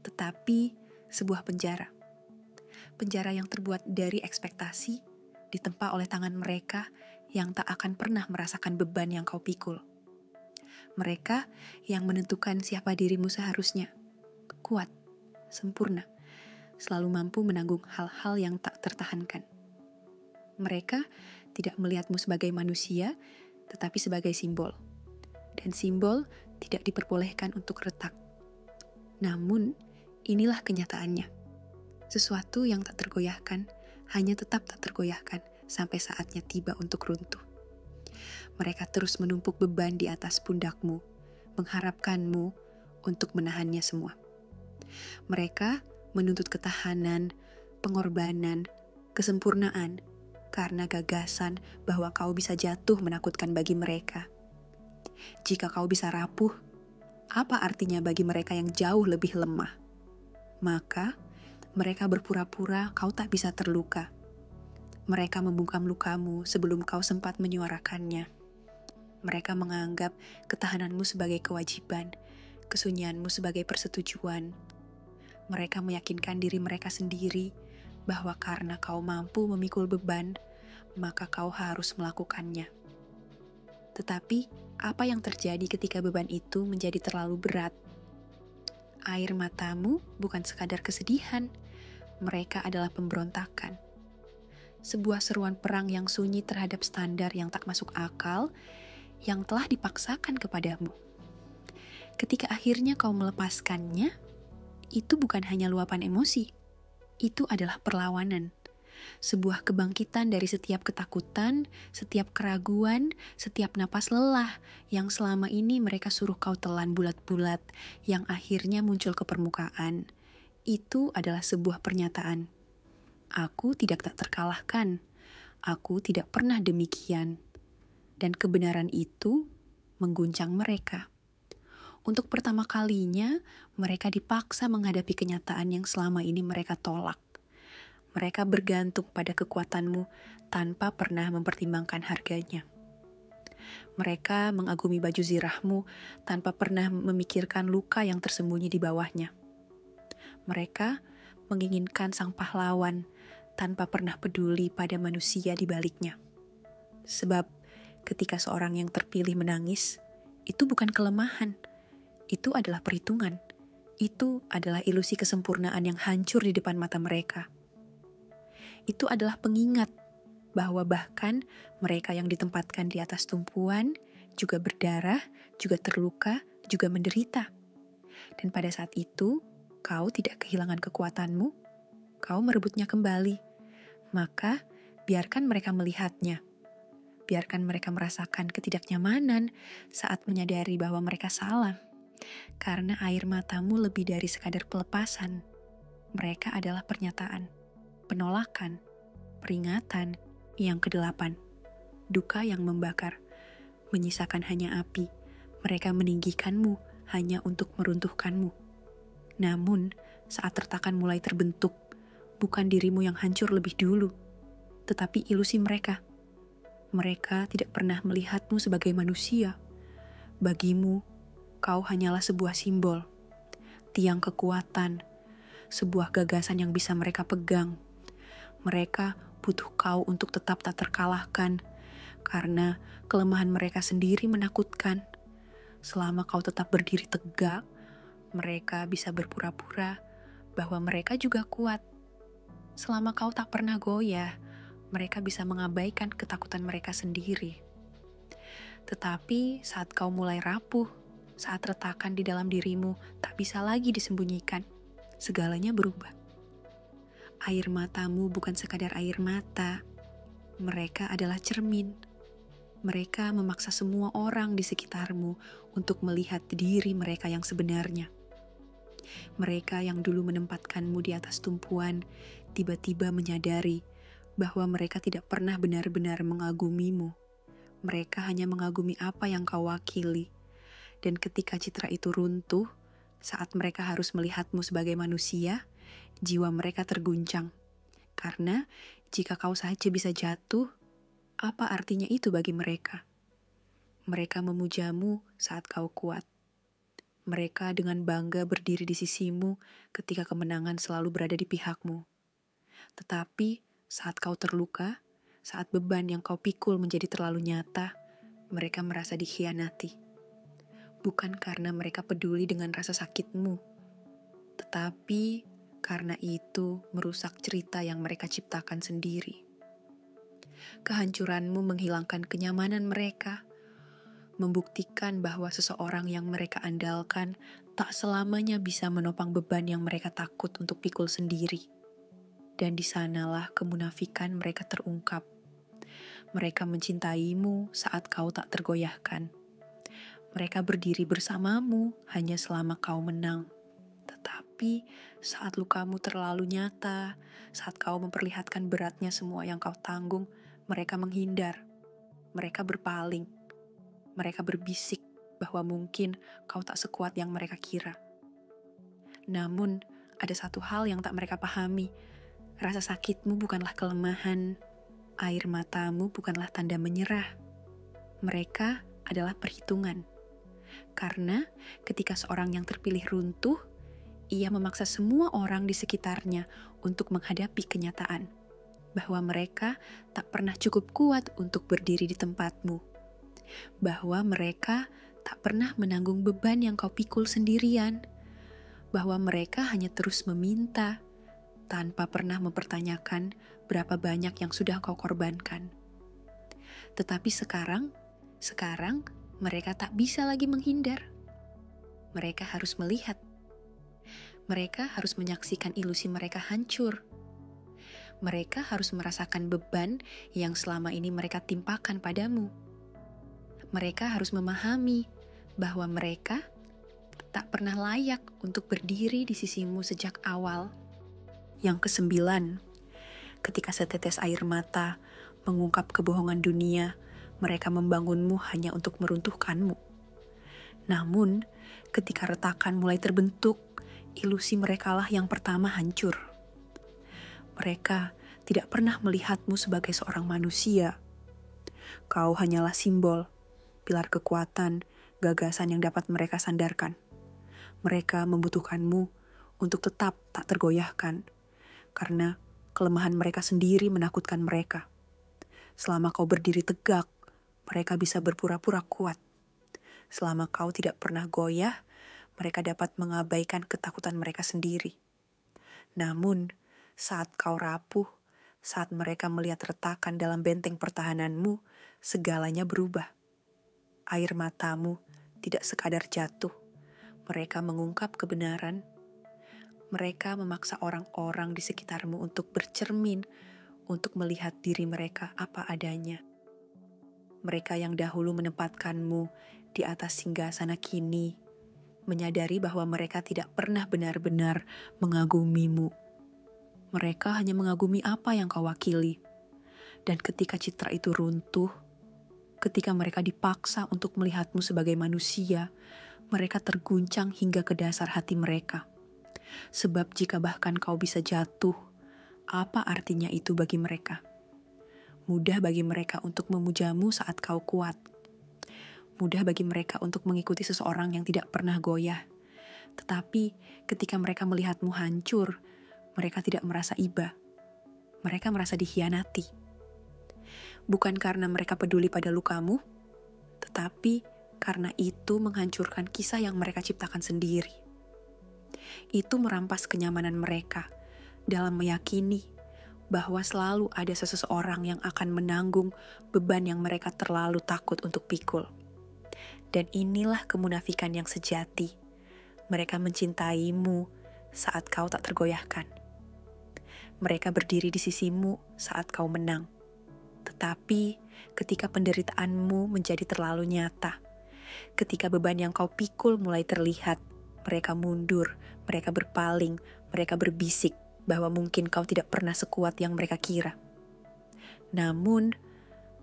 tetapi sebuah penjara. Penjara yang terbuat dari ekspektasi, ditempa oleh tangan mereka yang tak akan pernah merasakan beban yang kau pikul. Mereka yang menentukan siapa dirimu seharusnya, kuat, sempurna, selalu mampu menanggung hal-hal yang tak tertahankan. Mereka tidak melihatmu sebagai manusia, tetapi sebagai simbol. Dan simbol tidak diperbolehkan untuk retak. Namun, inilah kenyataannya. Sesuatu yang tak tergoyahkan, hanya tetap tak tergoyahkan sampai saatnya tiba untuk runtuh. Mereka terus menumpuk beban di atas pundakmu, mengharapkanmu untuk menahannya semua. Mereka menuntut ketahanan, pengorbanan, kesempurnaan, karena gagasan bahwa kau bisa jatuh menakutkan bagi mereka. Jika kau bisa rapuh, apa artinya bagi mereka yang jauh lebih lemah? Maka, mereka berpura-pura kau tak bisa terluka. Mereka membungkam lukamu sebelum kau sempat menyuarakannya. Mereka menganggap ketahananmu sebagai kewajiban, kesunyianmu sebagai persetujuan. Mereka meyakinkan diri mereka sendiri bahwa karena kau mampu memikul beban, maka kau harus melakukannya. Tetapi, apa yang terjadi ketika beban itu menjadi terlalu berat? Air matamu bukan sekadar kesedihan, mereka adalah pemberontakan. Sebuah seruan perang yang sunyi terhadap standar yang tak masuk akal, yang telah dipaksakan kepadamu. Ketika akhirnya kau melepaskannya, itu bukan hanya luapan emosi, itu adalah perlawanan. Sebuah kebangkitan dari setiap ketakutan, setiap keraguan, setiap napas lelah yang selama ini mereka suruh kau telan bulat-bulat, yang akhirnya muncul ke permukaan. Itu adalah sebuah pernyataan. Aku tidak tak terkalahkan. Aku tidak pernah demikian. Dan kebenaran itu mengguncang mereka. Untuk pertama kalinya, mereka dipaksa menghadapi kenyataan yang selama ini mereka tolak. Mereka bergantung pada kekuatanmu tanpa pernah mempertimbangkan harganya. Mereka mengagumi baju zirahmu tanpa pernah memikirkan luka yang tersembunyi di bawahnya. Mereka menginginkan sang pahlawan tanpa pernah peduli pada manusia di baliknya. Sebab ketika seorang yang terpilih menangis, itu bukan kelemahan, itu adalah perhitungan. Itu adalah ilusi kesempurnaan yang hancur di depan mata mereka. Itu adalah pengingat bahwa bahkan mereka yang ditempatkan di atas tumpuan juga berdarah, juga terluka, juga menderita. Dan pada saat itu, kau tidak kehilangan kekuatanmu, kau merebutnya kembali. Maka, biarkan mereka melihatnya. Biarkan mereka merasakan ketidaknyamanan saat menyadari bahwa mereka salah. Karena air matamu lebih dari sekadar pelepasan. Mereka adalah pernyataan, penolakan, peringatan. Yang kedelapan, duka yang membakar, menyisakan hanya api. Mereka meninggikanmu hanya untuk meruntuhkanmu. Namun, saat retakan mulai terbentuk, bukan dirimu yang hancur lebih dulu, tetapi ilusi mereka. Mereka tidak pernah melihatmu sebagai manusia. Bagimu, kau hanyalah sebuah simbol, tiang kekuatan, sebuah gagasan yang bisa mereka pegang. Mereka butuh kau untuk tetap tak terkalahkan, karena kelemahan mereka sendiri menakutkan. Selama kau tetap berdiri tegak, mereka bisa berpura-pura bahwa mereka juga kuat. Selama kau tak pernah goyah, mereka bisa mengabaikan ketakutan mereka sendiri. Tetapi saat kau mulai rapuh, saat retakan di dalam dirimu tak bisa lagi disembunyikan, segalanya berubah. Air matamu bukan sekadar air mata. Mereka adalah cermin. Mereka memaksa semua orang di sekitarmu untuk melihat diri mereka yang sebenarnya. Mereka yang dulu menempatkanmu di atas tumpuan, tiba-tiba menyadari bahwa mereka tidak pernah benar-benar mengagumimu. Mereka hanya mengagumi apa yang kau wakili. Dan ketika citra itu runtuh, saat mereka harus melihatmu sebagai manusia, jiwa mereka terguncang. Karena jika kau saja bisa jatuh, apa artinya itu bagi mereka? Mereka memujamu saat kau kuat. Mereka dengan bangga berdiri di sisimu ketika kemenangan selalu berada di pihakmu. Tetapi saat kau terluka, saat beban yang kau pikul menjadi terlalu nyata, mereka merasa dikhianati. Bukan karena mereka peduli dengan rasa sakitmu, tetapi karena itu merusak cerita yang mereka ciptakan sendiri. Kehancuranmu menghilangkan kenyamanan mereka, membuktikan bahwa seseorang yang mereka andalkan tak selamanya bisa menopang beban yang mereka takut untuk pikul sendiri. Dan di sanalah kemunafikan mereka terungkap. Mereka mencintaimu saat kau tak tergoyahkan. Mereka berdiri bersamamu hanya selama kau menang. Tetapi saat lukamu terlalu nyata, saat kau memperlihatkan beratnya semua yang kau tanggung, mereka menghindar. Mereka berpaling. Mereka berbisik bahwa mungkin kau tak sekuat yang mereka kira. Namun, ada satu hal yang tak mereka pahami. Rasa sakitmu bukanlah kelemahan. Air matamu bukanlah tanda menyerah. Mereka adalah perhitungan. Karena ketika seorang yang terpilih runtuh, ia memaksa semua orang di sekitarnya untuk menghadapi kenyataan. bahwa mereka tak pernah cukup kuat untuk berdiri di tempatmu, bahwa mereka tak pernah menanggung beban yang kau pikul sendirian, bahwa mereka hanya terus meminta tanpa pernah mempertanyakan berapa banyak yang sudah kau korbankan. Tetapi sekarang mereka tak bisa lagi menghindar. Mereka harus melihat. Mereka harus menyaksikan ilusi mereka hancur. Mereka harus merasakan beban yang selama ini mereka timpakan padamu. Mereka harus memahami bahwa mereka tak pernah layak untuk berdiri di sisimu sejak awal. Yang kesembilan, ketika setetes air mata mengungkap kebohongan dunia, mereka membangunmu hanya untuk meruntuhkanmu. Namun, ketika retakan mulai terbentuk, ilusi merekalah yang pertama hancur. Mereka tidak pernah melihatmu sebagai seorang manusia. Kau hanyalah simbol, pilar kekuatan, gagasan yang dapat mereka sandarkan. Mereka membutuhkanmu untuk tetap tak tergoyahkan, karena kelemahan mereka sendiri menakutkan mereka. Selama kau berdiri tegak, mereka bisa berpura-pura kuat. Selama kau tidak pernah goyah, mereka dapat mengabaikan ketakutan mereka sendiri. Namun, saat kau rapuh, saat mereka melihat retakan dalam benteng pertahananmu, segalanya berubah. Air matamu tidak sekadar jatuh. Mereka mengungkap kebenaran. Mereka memaksa orang-orang di sekitarmu untuk bercermin, untuk melihat diri mereka apa adanya. Mereka yang dahulu menempatkanmu di atas singgasana kini menyadari bahwa mereka tidak pernah benar-benar mengagumimu. Mereka hanya mengagumi apa yang kau wakili. Dan ketika citra itu runtuh, ketika mereka dipaksa untuk melihatmu sebagai manusia, mereka terguncang hingga ke dasar hati mereka. Sebab jika bahkan kau bisa jatuh, apa artinya itu bagi mereka? Mudah bagi mereka untuk memujamu saat kau kuat. Mudah bagi mereka untuk mengikuti seseorang yang tidak pernah goyah. Tetapi ketika mereka melihatmu hancur, mereka tidak merasa iba. Mereka merasa dikhianati. Bukan karena mereka peduli pada lukamu, tetapi karena itu menghancurkan kisah yang mereka ciptakan sendiri. Itu merampas kenyamanan mereka dalam meyakini bahwa selalu ada seseorang yang akan menanggung beban yang mereka terlalu takut untuk pikul. Dan inilah kemunafikan yang sejati. Mereka mencintaimu saat kau tak tergoyahkan. Mereka berdiri di sisimu saat kau menang. Tetapi ketika penderitaanmu menjadi terlalu nyata, ketika beban yang kau pikul mulai terlihat, mereka mundur, mereka berpaling, mereka berbisik bahwa mungkin kau tidak pernah sekuat yang mereka kira. Namun,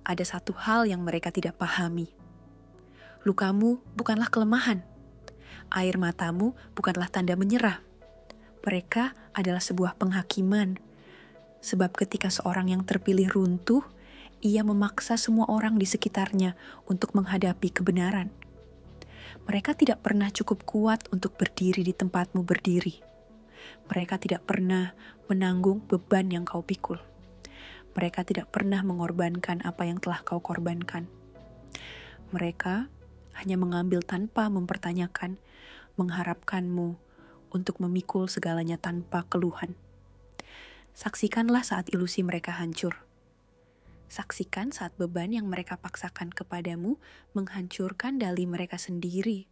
ada satu hal yang mereka tidak pahami. Lukamu bukanlah kelemahan. Air matamu bukanlah tanda menyerah. Mereka adalah sebuah penghakiman. Sebab ketika seorang yang terpilih runtuh, ia memaksa semua orang di sekitarnya untuk menghadapi kebenaran. Mereka tidak pernah cukup kuat untuk berdiri di tempatmu berdiri. Mereka tidak pernah menanggung beban yang kau pikul. Mereka tidak pernah mengorbankan apa yang telah kau korbankan. Mereka hanya mengambil tanpa mempertanyakan, mengharapkanmu untuk memikul segalanya tanpa keluhan. Saksikanlah saat ilusi mereka hancur. Saksikan saat beban yang mereka paksakan kepadamu menghancurkan dali mereka sendiri.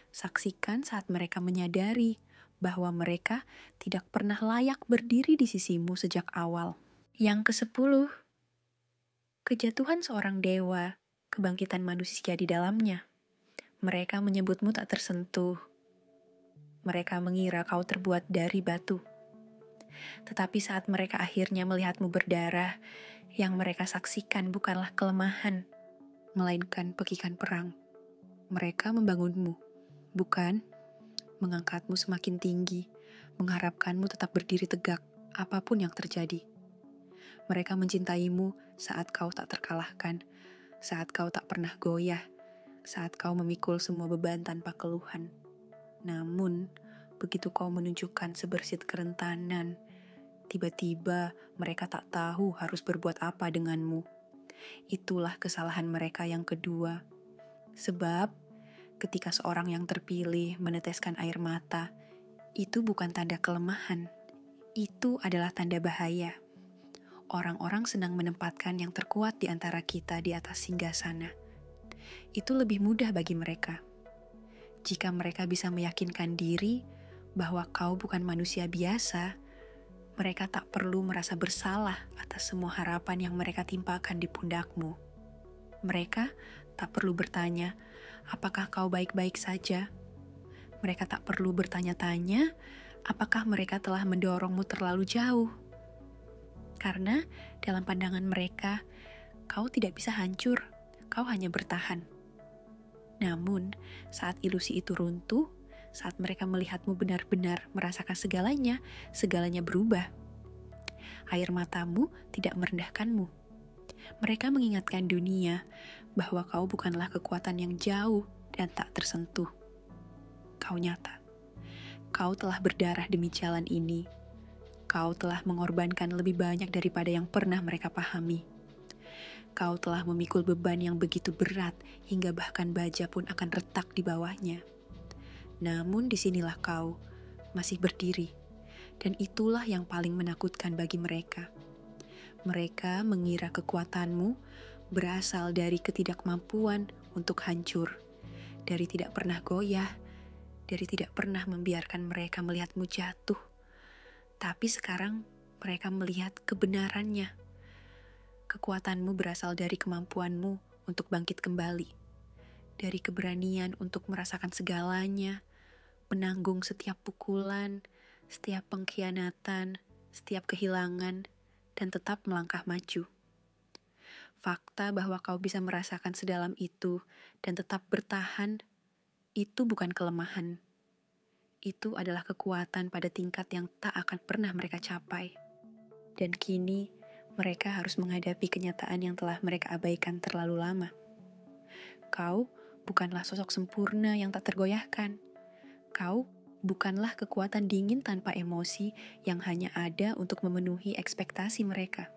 Saksikan saat mereka menyadari bahwa mereka tidak pernah layak berdiri di sisimu sejak awal. Yang ke-10, kejatuhan seorang dewa, kebangkitan manusia di dalamnya. Mereka menyebutmu tak tersentuh. Mereka mengira kau terbuat dari batu. Tetapi saat mereka akhirnya melihatmu berdarah, yang mereka saksikan bukanlah kelemahan, melainkan pekikan perang. Mereka membangunmu, bukan mengangkatmu semakin tinggi, mengharapkanmu tetap berdiri tegak, apapun yang terjadi. Mereka mencintaimu saat kau tak terkalahkan, saat kau tak pernah goyah, saat kau memikul semua beban tanpa keluhan. Namun, begitu kau menunjukkan sebersit kerentanan, tiba-tiba mereka tak tahu harus berbuat apa denganmu. Itulah kesalahan mereka yang kedua. Sebab ketika seorang yang terpilih meneteskan air mata, itu bukan tanda kelemahan. Itu adalah tanda bahaya. Orang-orang senang menempatkan yang terkuat di antara kita di atas singgasana. Itu lebih mudah bagi mereka. Jika mereka bisa meyakinkan diri bahwa kau bukan manusia biasa, mereka tak perlu merasa bersalah atas semua harapan yang mereka timpakan di pundakmu. Mereka tak perlu bertanya, apakah kau baik-baik saja? Mereka tak perlu bertanya-tanya, apakah mereka telah mendorongmu terlalu jauh? Karena dalam pandangan mereka, kau tidak bisa hancur, kau hanya bertahan. Namun, saat ilusi itu runtuh, saat mereka melihatmu benar-benar merasakan segalanya, segalanya berubah. Air matamu tidak merendahkanmu. Mereka mengingatkan dunia bahwa kau bukanlah kekuatan yang jauh dan tak tersentuh. Kau nyata. Kau telah berdarah demi jalan ini. Kau telah mengorbankan lebih banyak daripada yang pernah mereka pahami. Kau telah memikul beban yang begitu berat hingga bahkan baja pun akan retak di bawahnya. Namun disinilah kau masih berdiri, dan itulah yang paling menakutkan bagi mereka. Mereka mengira kekuatanmu berasal dari ketidakmampuan untuk hancur, dari tidak pernah goyah, dari tidak pernah membiarkan mereka melihatmu jatuh. Tapi sekarang mereka melihat kebenarannya. Kekuatanmu berasal dari kemampuanmu untuk bangkit kembali, dari keberanian untuk merasakan segalanya, menanggung setiap pukulan, setiap pengkhianatan, setiap kehilangan, dan tetap melangkah maju. Fakta bahwa kau bisa merasakan sedalam itu dan tetap bertahan, itu bukan kelemahan. Itu adalah kekuatan pada tingkat yang tak akan pernah mereka capai. Dan kini, mereka harus menghadapi kenyataan yang telah mereka abaikan terlalu lama. Kau bukanlah sosok sempurna yang tak tergoyahkan. Kau bukanlah kekuatan dingin tanpa emosi yang hanya ada untuk memenuhi ekspektasi mereka.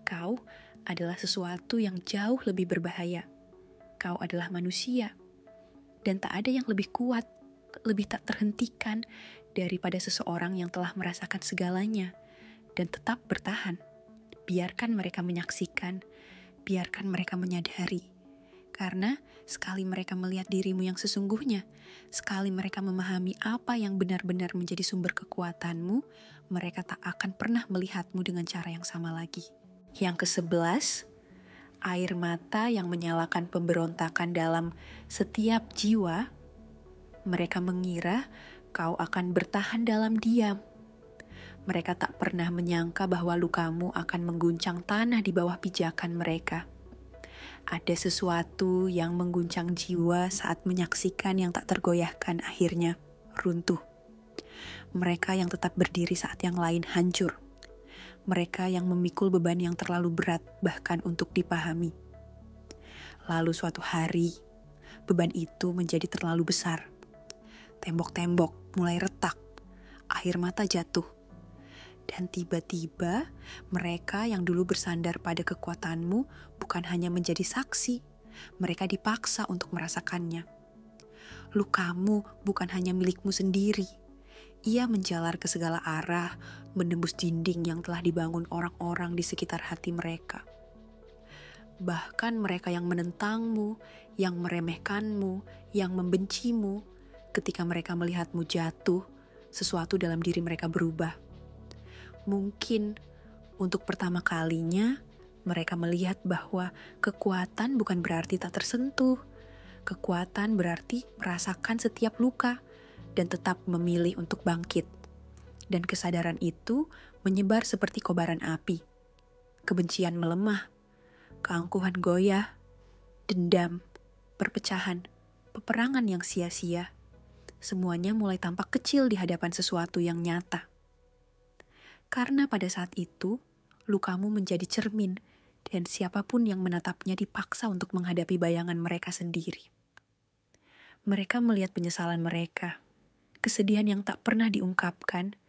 Kau adalah sesuatu yang jauh lebih berbahaya. Kau adalah manusia. Dan tak ada yang lebih kuat, lebih tak terhentikan daripada seseorang yang telah merasakan segalanya dan tetap bertahan. Biarkan mereka menyaksikan, biarkan mereka menyadari. Karena sekali mereka melihat dirimu yang sesungguhnya, sekali mereka memahami apa yang benar-benar menjadi sumber kekuatanmu, mereka tak akan pernah melihatmu dengan cara yang sama lagi. Yang ke-11, air mata yang menyalakan pemberontakan dalam setiap jiwa. Mereka mengira kau akan bertahan dalam diam. Mereka tak pernah menyangka bahwa lukamu akan mengguncang tanah di bawah pijakan mereka. Ada sesuatu yang mengguncang jiwa saat menyaksikan yang tak tergoyahkan akhirnya runtuh. Mereka yang tetap berdiri saat yang lain hancur. Mereka yang memikul beban yang terlalu berat bahkan untuk dipahami. Lalu suatu hari, beban itu menjadi terlalu besar. Tembok-tembok mulai retak, air mata jatuh. Dan tiba-tiba mereka yang dulu bersandar pada kekuatanmu bukan hanya menjadi saksi, mereka dipaksa untuk merasakannya. Lukamu bukan hanya milikmu sendiri. Ia menjalar ke segala arah, menembus dinding yang telah dibangun orang-orang di sekitar hati mereka. Bahkan mereka yang menentangmu, yang meremehkanmu, yang membencimu, ketika mereka melihatmu jatuh, sesuatu dalam diri mereka berubah. Mungkin untuk pertama kalinya, mereka melihat bahwa kekuatan bukan berarti tak tersentuh. Kekuatan berarti merasakan setiap luka dan tetap memilih untuk bangkit. Dan kesadaran itu menyebar seperti kobaran api. Kebencian melemah, keangkuhan goyah, dendam, perpecahan, peperangan yang sia-sia. Semuanya mulai tampak kecil di hadapan sesuatu yang nyata. Karena pada saat itu, lukamu menjadi cermin dan siapapun yang menatapnya dipaksa untuk menghadapi bayangan mereka sendiri. Mereka melihat penyesalan mereka, kesedihan yang tak pernah diungkapkan,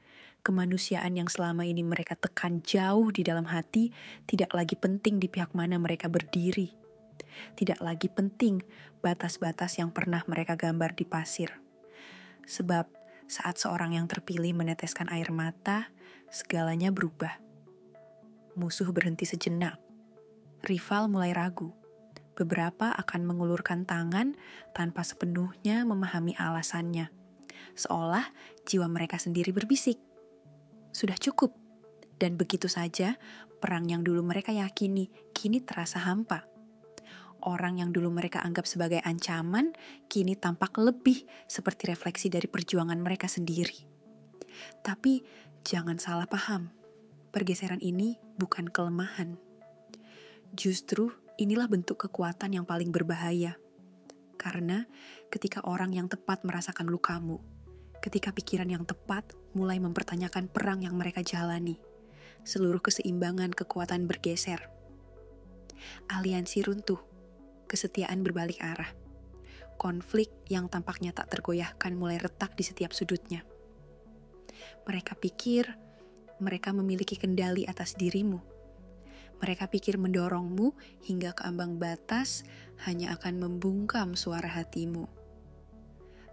Kemanusiaan yang selama ini mereka tekan jauh di dalam hati tidak lagi penting di pihak mana mereka berdiri. Tidak lagi penting batas-batas yang pernah mereka gambar di pasir. Sebab saat seorang yang terpilih meneteskan air mata, segalanya berubah. Musuh berhenti sejenak. Rival mulai ragu. Beberapa akan mengulurkan tangan tanpa sepenuhnya memahami alasannya. Seolah jiwa mereka sendiri berbisik. Sudah cukup. Dan begitu saja, perang yang dulu mereka yakini, kini terasa hampa. Orang yang dulu mereka anggap sebagai ancaman, kini tampak lebih seperti refleksi dari perjuangan mereka sendiri. Tapi jangan salah paham, pergeseran ini bukan kelemahan. Justru inilah bentuk kekuatan yang paling berbahaya. Karena ketika orang yang tepat merasakan lukamu, ketika pikiran yang tepat mulai mempertanyakan perang yang mereka jalani, seluruh keseimbangan kekuatan bergeser. Aliansi runtuh, kesetiaan berbalik arah. Konflik yang tampaknya tak tergoyahkan mulai retak di setiap sudutnya. Mereka pikir mereka memiliki kendali atas dirimu. Mereka pikir mendorongmu hingga ke ambang batas hanya akan membungkam suara hatimu.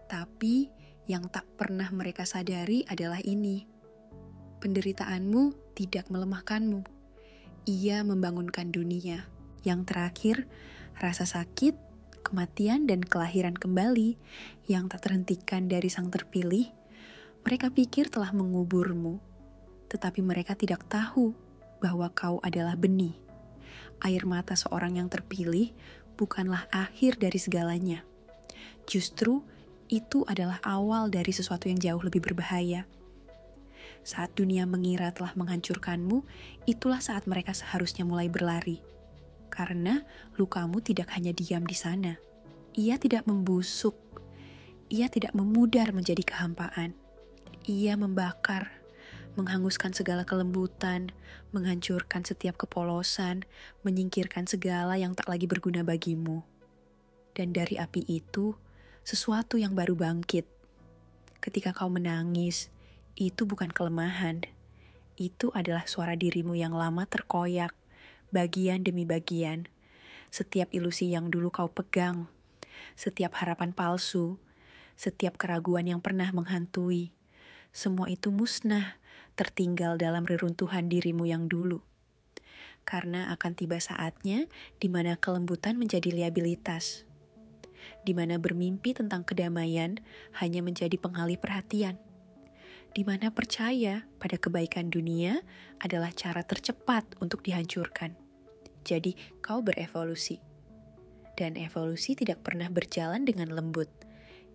Tapi yang tak pernah mereka sadari adalah ini. Penderitaanmu tidak melemahkanmu. Ia membangunkan dunia. Yang terakhir, rasa sakit, kematian, dan kelahiran kembali yang tak terhentikan dari sang terpilih, mereka pikir telah menguburmu. Tetapi mereka tidak tahu bahwa kau adalah benih. Air mata seorang yang terpilih bukanlah akhir dari segalanya. Justru itu adalah awal dari sesuatu yang jauh lebih berbahaya. Saat dunia mengira telah menghancurkanmu, itulah saat mereka seharusnya mulai berlari. Karena lukamu tidak hanya diam di sana. Ia tidak membusuk. Ia tidak memudar menjadi kehampaan. Ia membakar, menghanguskan segala kelembutan, menghancurkan setiap kepolosan, menyingkirkan segala yang tak lagi berguna bagimu. Dan dari api itu, sesuatu yang baru bangkit. Ketika kau menangis, itu bukan kelemahan. Itu adalah suara dirimu yang lama terkoyak, bagian demi bagian. Setiap ilusi yang dulu kau pegang, setiap harapan palsu, setiap keraguan yang pernah menghantui, semua itu musnah, tertinggal dalam reruntuhan dirimu yang dulu. Karena akan tiba saatnya di mana kelembutan menjadi liabilitas, di mana bermimpi tentang kedamaian hanya menjadi pengalih perhatian, di mana percaya pada kebaikan dunia adalah cara tercepat untuk dihancurkan. Jadi kau berevolusi. Dan evolusi tidak pernah berjalan dengan lembut.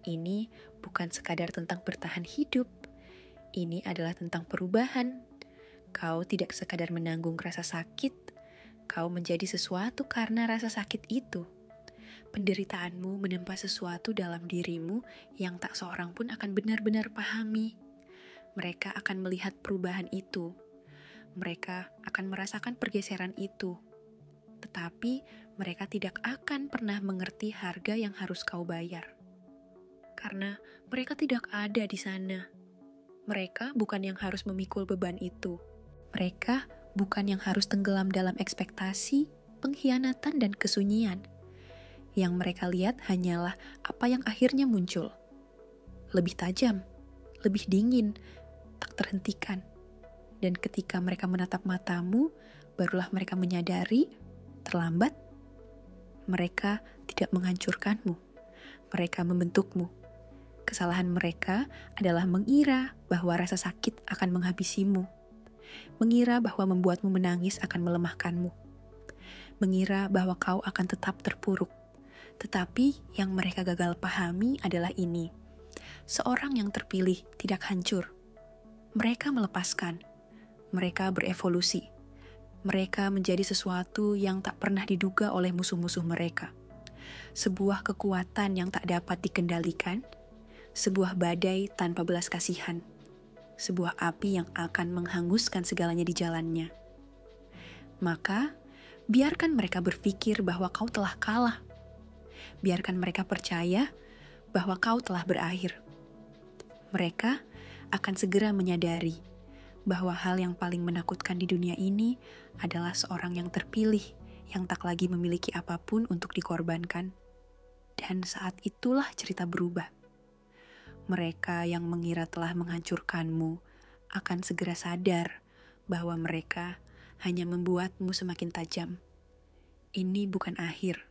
Ini bukan sekadar tentang bertahan hidup. Ini adalah tentang perubahan. Kau tidak sekadar menanggung rasa sakit. Kau menjadi sesuatu karena rasa sakit itu. Penderitaanmu menempa sesuatu dalam dirimu yang tak seorang pun akan benar-benar pahami. Mereka akan melihat perubahan itu. Mereka akan merasakan pergeseran itu. Tetapi mereka tidak akan pernah mengerti harga yang harus kau bayar. Karena mereka tidak ada di sana. Mereka bukan yang harus memikul beban itu. Mereka bukan yang harus tenggelam dalam ekspektasi, pengkhianatan, dan kesunyian. Yang mereka lihat hanyalah apa yang akhirnya muncul. Lebih tajam, lebih dingin, tak terhentikan. Dan ketika mereka menatap matamu, barulah mereka menyadari, terlambat, mereka tidak menghancurkanmu. Mereka membentukmu. Kesalahan mereka adalah mengira bahwa rasa sakit akan menghabisimu. Mengira bahwa membuatmu menangis akan melemahkanmu. Mengira bahwa kau akan tetap terpuruk. Tetapi yang mereka gagal pahami adalah ini. Seorang yang terpilih tidak hancur. Mereka melepaskan. Mereka berevolusi. Mereka menjadi sesuatu yang tak pernah diduga oleh musuh-musuh mereka. Sebuah kekuatan yang tak dapat dikendalikan. Sebuah badai tanpa belas kasihan. Sebuah api yang akan menghanguskan segalanya di jalannya. Maka, biarkan mereka berpikir bahwa kau telah kalah. Biarkan mereka percaya bahwa kau telah berakhir. Mereka akan segera menyadari bahwa hal yang paling menakutkan di dunia ini adalah seorang yang terpilih, yang tak lagi memiliki apapun untuk dikorbankan. Dan saat itulah cerita berubah. Mereka yang mengira telah menghancurkanmu akan segera sadar bahwa mereka hanya membuatmu semakin tajam. Ini bukan akhir.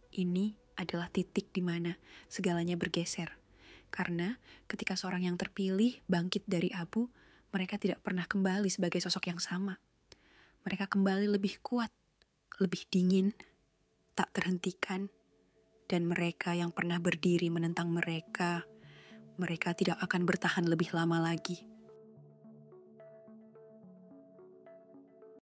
Ini adalah titik di mana segalanya bergeser. Karena ketika seorang yang terpilih bangkit dari abu, mereka tidak pernah kembali sebagai sosok yang sama. Mereka kembali lebih kuat, lebih dingin, tak terhentikan. Dan mereka yang pernah berdiri menentang mereka tidak akan bertahan lebih lama lagi.